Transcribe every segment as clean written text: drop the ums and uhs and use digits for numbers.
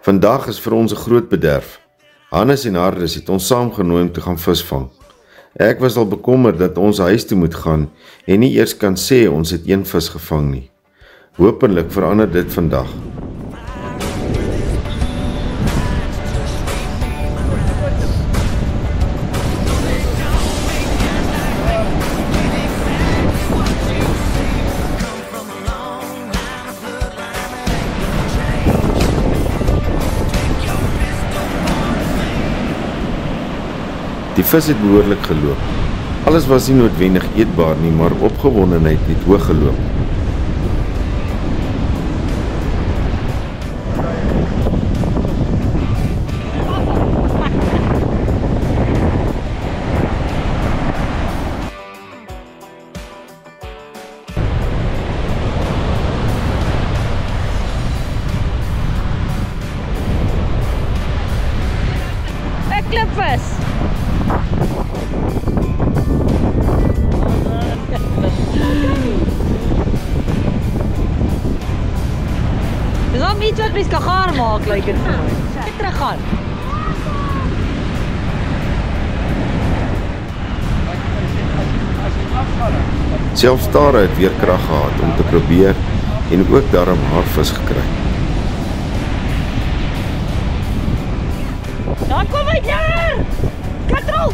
Vandag is vir ons 'n groot bederf. Hannes en Hardus het ons saamgenooi om te gaan visvang. Ek was al bekommerd dat ons huis toe moet gaan en nie eers kan sê ons het een vis gevang nie. Hopelik verander dit vandag. Die vis het behoorlik geloop. Alles was nie noodwendig eetbaar nie, maar opgewondenheid het hoog geloop. Ek klipvis. Dis al iets wat mens kan gaar maak, lyk dit vir my. Ek teruggaan. Selfs Tara het weer krag gehad om te probeer en ook daarom haar vis gekry. Daar kom hy daar! Katrol!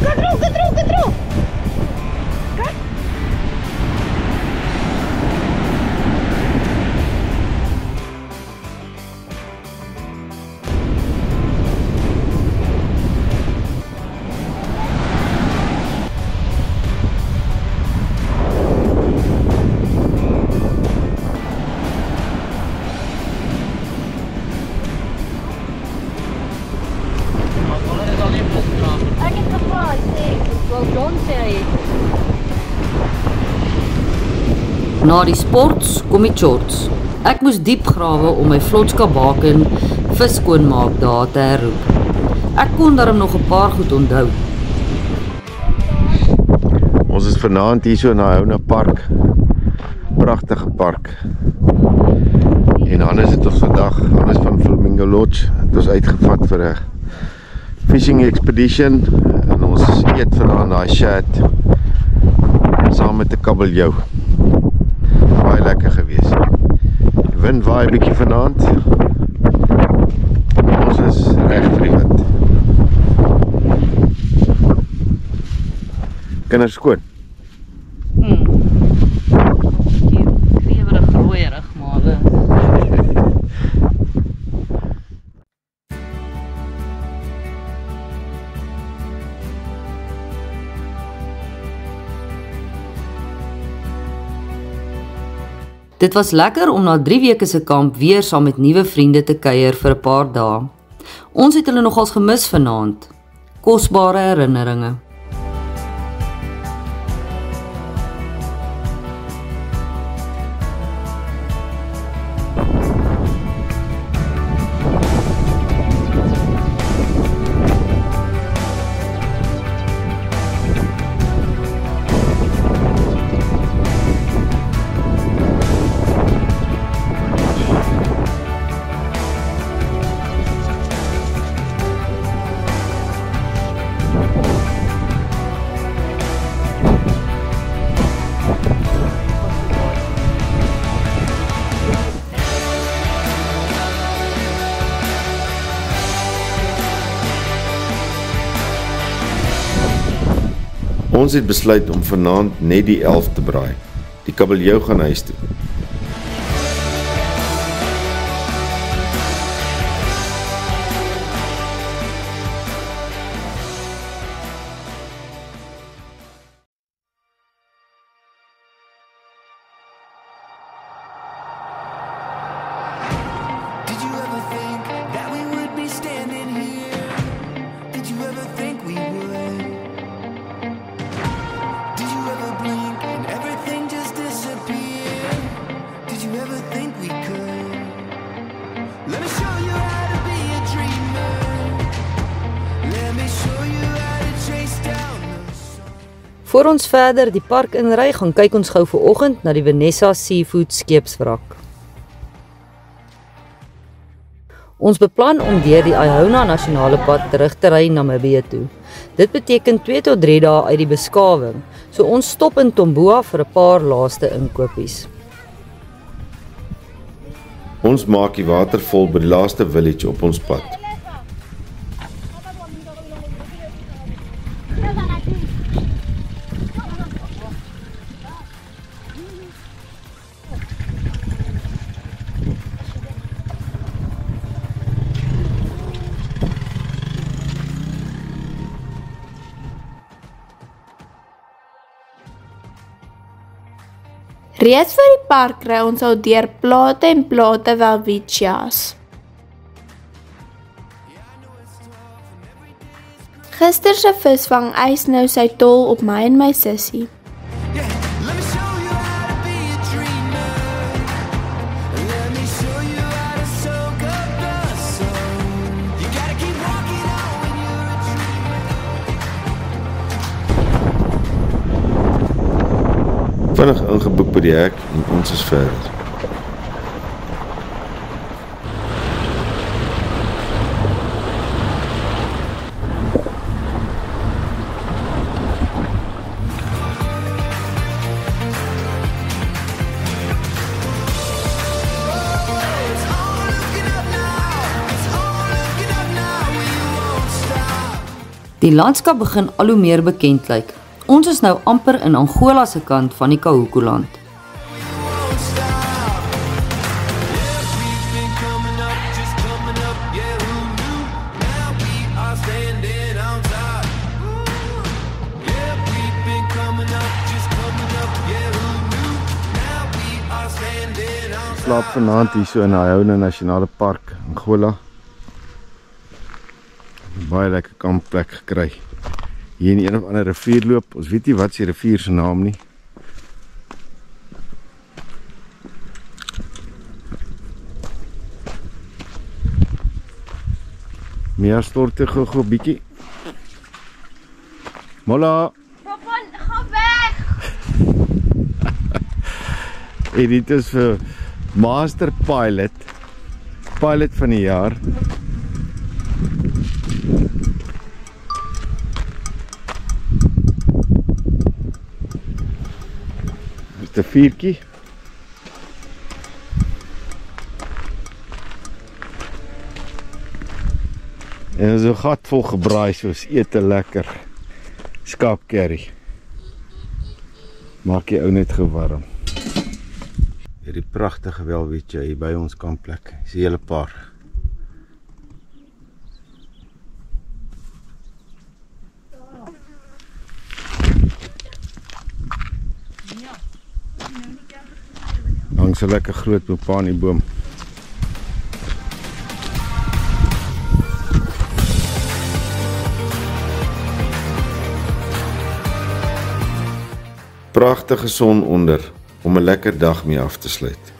Ek het gevaar, sê ek. Wel, John sê hy het. Na die sports kom die shorts. Ek moes diep grawe om my vlotskabaken vis skoonmaak daar te herroep. Ek kon daarom nog 'n paar goed onthou. Ons is vanaand hier so in Nahouna Park. Pragtige park. En Hannes het ons vandag, Hannes van Flamingo Lodge, het ons uitgevat vir 'n fishing expedition en ons eet vanaand daai shad saam met 'n kabeljou. Baie lekker gewees. Die wind waai 'n bietjie vanaand. Ons is reg vir die wind. Kinders skoon. Die klewerige rooierig male. Dit was lekker om na 3 weke se kamp weer saam met nuwe vriende te kuier vir 'n paar dae. Ons het hulle nogals gemis vanaand. Kosbare herinneringe. Ons het besluit om vanaand net die 11 te braai. Die kabeljou gaan huis toe. Did you ever think that we would be standing here? Did you ever think we would? Did you ever blink and everything just disappeared? Did you ever think we could? Let me show you how to be a dreamer. Let me show you how to chase down the sun. Voor ons verder die park inry, gaan kyk ons gou vanoggend na die Vanessa Seafood skeepswrak. Ons beplan om deur die Iona Nasionale Pad terug te ry Namibië toe. Dit beteken 2 tot 3 dae uit die beskawing, so ons stop in Tomboa vir 'n paar laaste inkopies. Ons maak die water vol by die laaste village op ons pad. Reeds voor die park ry ons al deur plate en plate welwitjias. Gister se visvang eis nou sy tol op my en my sussie. Yeah, let me show you how to be a dreamer. Let me show you how to soak up the sun. You gotta keep walking on when you're a dreamer. Vinnig ingeboek by die hek en ons is verder. It's all looking up now. It's all looking up now. We won't stop. Die landskap begin al hoe meer bekend lyk. Ons is nou amper in Angola se kant van die Kahuku-land. Won't stop. Yeah, we've been coming up, just coming up. Yeah, who knew? Now we are standing on top. Yeah, we've been coming up, just coming up. Yeah, who knew? Now we are standing on top. Slaap vanaand hier so in Iona Nasionale Park, Angola. Baie lekker kampplek gekry. Hier in een of ander rivier loop. Ons weet nie wat die rivier se naam nie. Mia stort te gou bietjie. Mola. Papa, gaan weg! En dit is vir Master Pilot van die jaar. Dis 'n viertjie. En so gat vol gebraai soos ete lekker skaapcurry. Maak jy ou net gewarm. Hierdie pragtige welwitjie hier by ons kampplek. Dis 'n hele paar. Langs 'n lekker groot mopanieboom. Pragtige son onder om 'n lekker dag mee af te sluit.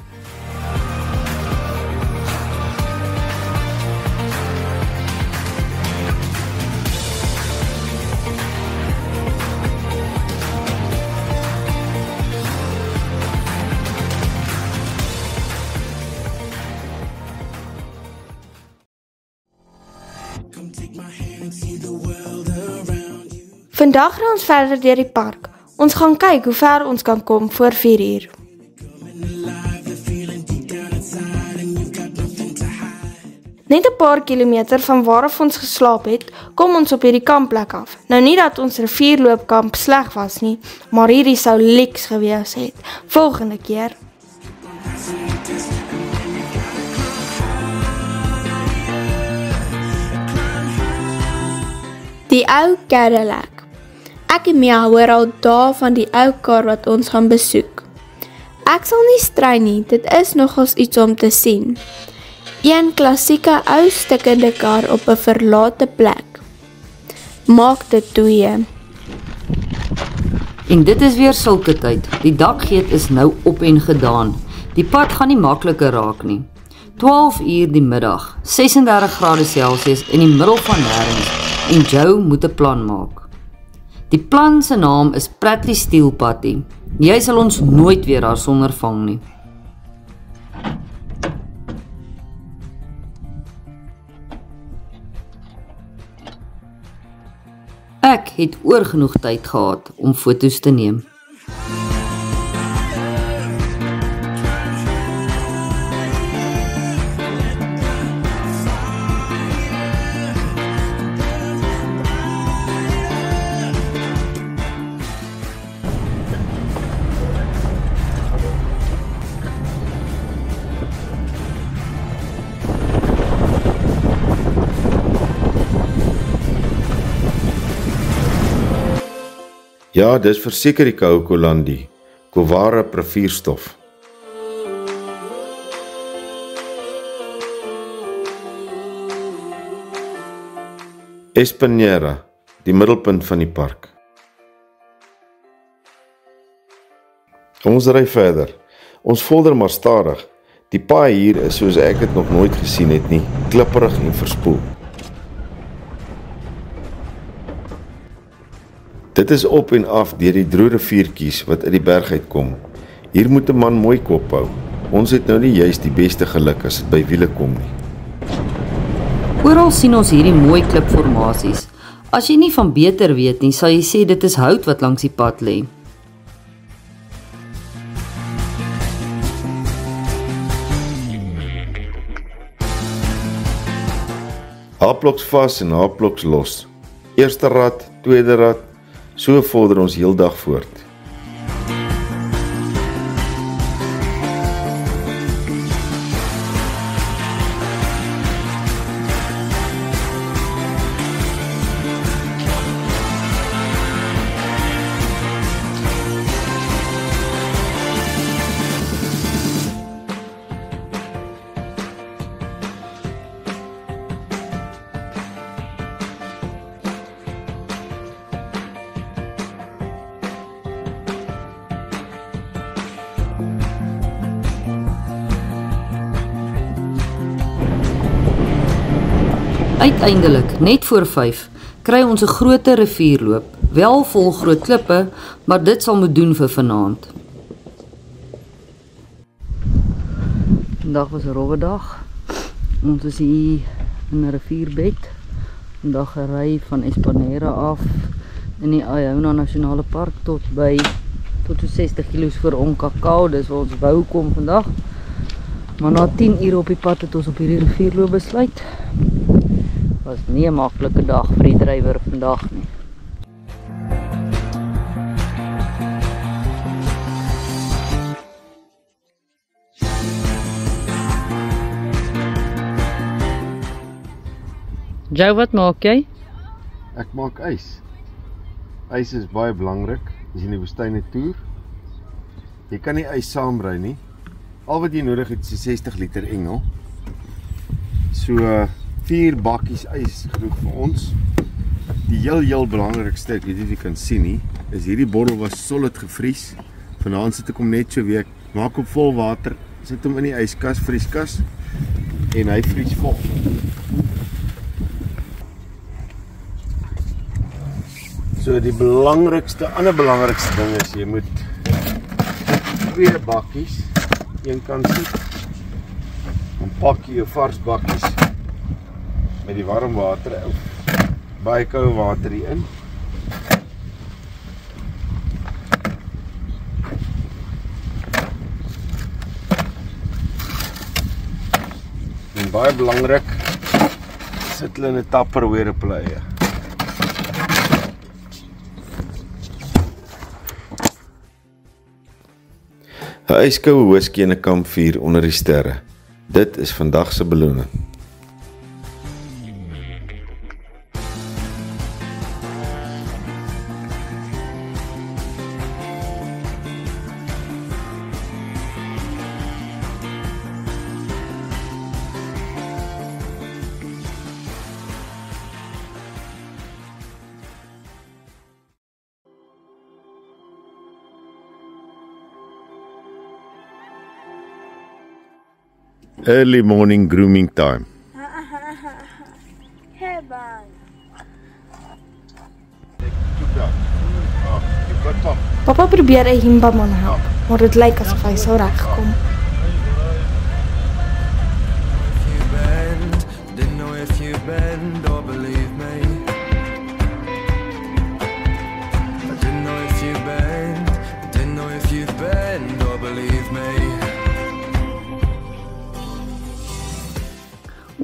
Vandag ry ons verder deur die park. Ons gaan kyk hoe ver ons kan kom voor 4 uur. Net 'n paar kilometer van waar af ons geslaap het, kom ons op hierdie kampplek af. Nou nie dat ons rivierloopkamp sleg was nie, maar hierdie sou lekker gewees het. Volgende keer. Die ou Cadillac. Ek en Mia hoor al dae van die ou kar wat ons gaan besoek. Ek sal nie strei nie, dit is nogals iets om te sien. Een klassieke ou stikkende kar op 'n verlate plek. Maak dit 2. En dit is weer sulke tyd. Die dakgeet is nou op en gedaan. Die pad gaan nie makliker raak nie. 12 uur die middag, 36 grade Celsius in die middel van nêrens en Joe moet 'n plan maak. Die plan se naam is Pretty Steel Patty. Jy sal ons nooit weer daarsonder vang nie. ek het oorgenoeg tyd gehad om foto's te neem. Ja, dis verseker die Kaukolandi, Kovara Prefierstof. Espinera, die middelpunt van die park. Ons ry verder. Ons vorder maar stadig. Die paai hier is soos ek het nog nooit gesien het nie, klipperig en verspoel. Dit is op en af deur die droë riviertjies wat uit die berg uitkom. Hier moet 'n man mooi kop hou. Ons het nou nie juist die beste geluk as dit by wiele kom nie. Oral sien ons hierdie mooi klipformasies. As jy nie van beter weet nie, sal jy sê dit is hout wat langs die pad lê. Haapbloks vas en haapbloks los. Eerste rad, tweede rad, so vorder ons heeldag voort. Uiteindelik, net voor 5, kry ons 'n groter rivierloop, wel vol groot klippe, maar dit sal moet doen vir vanaand. Vandag was 'n rowwe dag. Ons is hier in 'n rivierbed. Vandag gery van Espinera af in die Ayauna Nasionale Park tot so 60 km voor Onkakau, dis waar ons wou kom vandag. Maar na 10 ure op die pad het ons op hierdie rivierloop besluit. Was nie 'n maklike dag vir die drywer vandag nie. Jou, wat maak jy? Ek maak ys. Ys is baie belangrik as jy in die woestyn toer. Jy kan nie ys saambrei nie. Al wat jy nodig het is 60 liter engel. So 4 bakkies ys genoeg vir ons. Die heel belangrikste, ek weet nie of jy kan sien nie, is hierdie bottel was solid gevries. Vanaand sit ek hom net so weer, maak hom vol water, sit hom in die yskas, vrieskas en hy vries vol. So die ander belangrikste ding is jy moet 2 bakkies een kant sit. Dan pak jy jou vars bakkies met die warm water of baie koue water hierin. En baie belangrik, sit hulle in 'n Tupperware op hulle eie. Een ijskoue whisky en 'n kampvuur onder die sterre. Dit is vandag se beloning. Early morning grooming time. Hey man. Papa probeer 'n himbaman help, maar dit lyk asof hy sou regkom. Didn't know if you bend or believe me.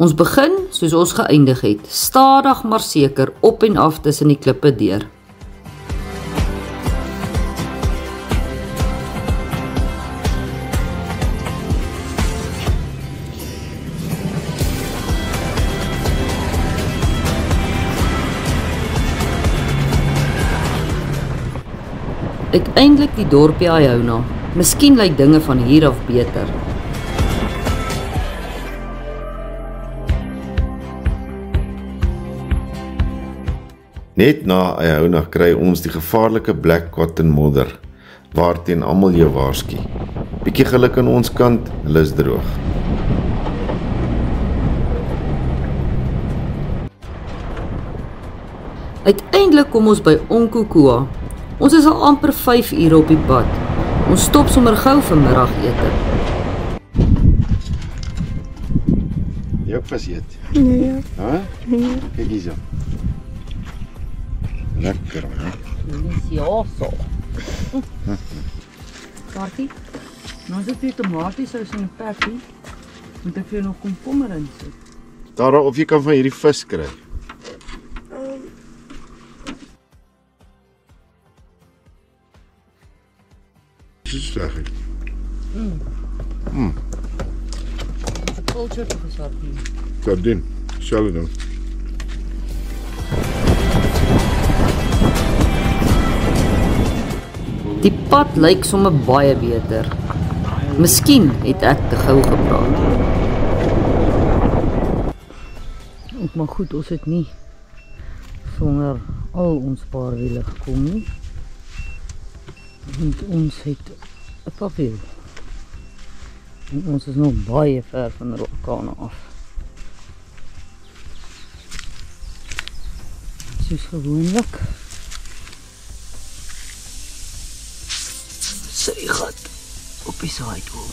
Ons begin soos ons geëindig het, stadig maar seker op en af tussen die klippe deur. Uiteindelik die dorpie Iona. Miskien lyk dinge van hier af beter. Net na Iona kry ons die gevaarlike black cotton modder, waarteen almal jou waarsku. Bietjie geluk aan ons kant, hulle is droog. Uiteindelik kom ons by Onkukua. Ons is al amper 5 ure op die pad. Ons stop sommer gou vir middagete. Jy ook vis eet? Nee. Hæ? Kyk hierso. Lekker, hè? Delicioso. Party? Nou sit hier tomatiesous in 'n pakkie. Moet ek vir jou nog komkommer insit? Tara, of jy kan van hierdie vis kry. Dis sleg. Culture te gesardien. Sardin, selfde ding. Die pad lyk sommer baie beter. Miskien het ek te gou gepraat. Ook maar goed, ons het nie sonder al ons paar wiele gekom nie. Want ons het 'n papier. En ons is nog baie ver van Ruacana af. Soos gewoonlik. Sy gat op die sidewall.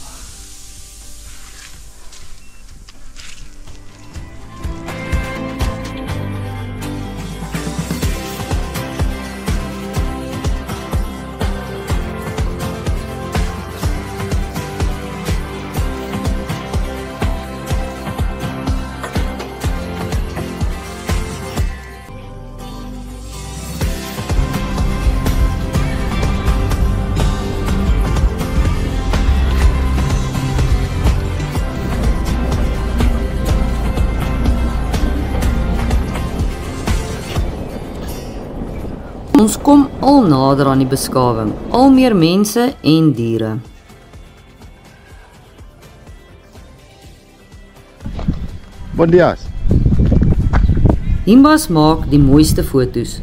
Ons kom al nader aan die beskawing, al meer mense en diere. Bon dias. Himbas maak die mooiste foto's.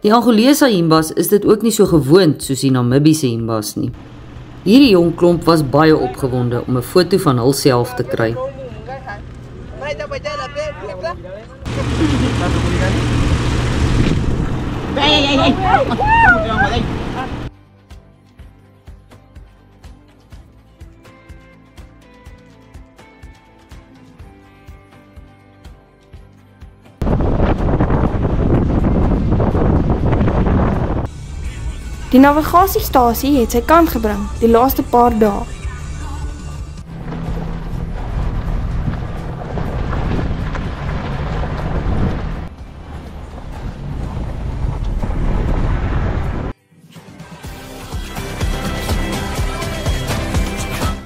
Die Angolese himbas is dit ook nie so gewoond soos die Namibiese himbas nie. Hierdie jong klomp was baie opgewonde om 'n foto van hulself te kry. Die navigasiestasie het sy kant gebring die laaste paar dae.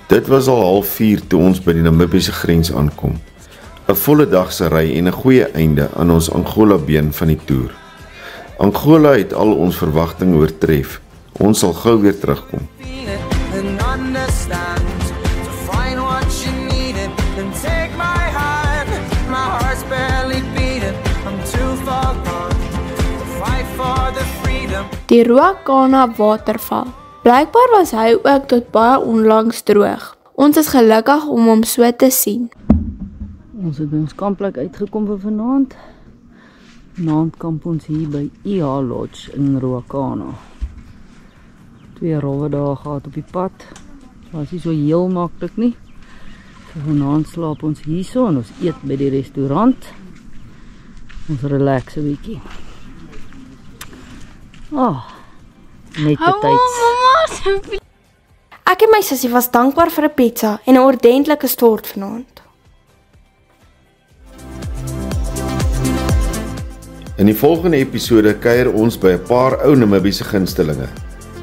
Dit was al 3:30 toe ons by die Namibiese grens aankom. 'n Volle dag se ry en 'n goeie einde aan ons Angola been van die toer. Angola het al ons verwagtinge oortref. Ons sal gou weer terugkom. Feel it and understand. To find what you needed and take my hand. My heart's barely beating. I'm too far gone to fight for the freedom. Die Ruacana waterval. Blykbaar was hy ook tot baie onlangs droog. Ons is gelukkig om hom so te sien. Ons het by ons kampplek uitgekom vir vanaand. Vanaand kamp ons hier by IH Lodge in Ruacana. 2 rowwe dae gehad op die pad. Was nie so heel maklik nie. So vanaand slaap ons hierso en ons eet by die restaurant. Ons relax 'n bietjie. Net betyds. Ek en my sussie was dankbaar vir 'n pizza en 'n ordentlike stort vanaand. In die volgende episode kuier ons by 'n paar ou Namibiese gunstelinge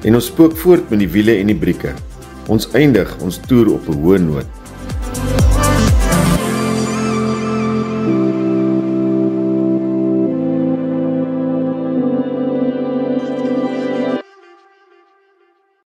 en ons spook voort met die wiele en die brieke. Ons eindig ons toer op 'n hoë noot.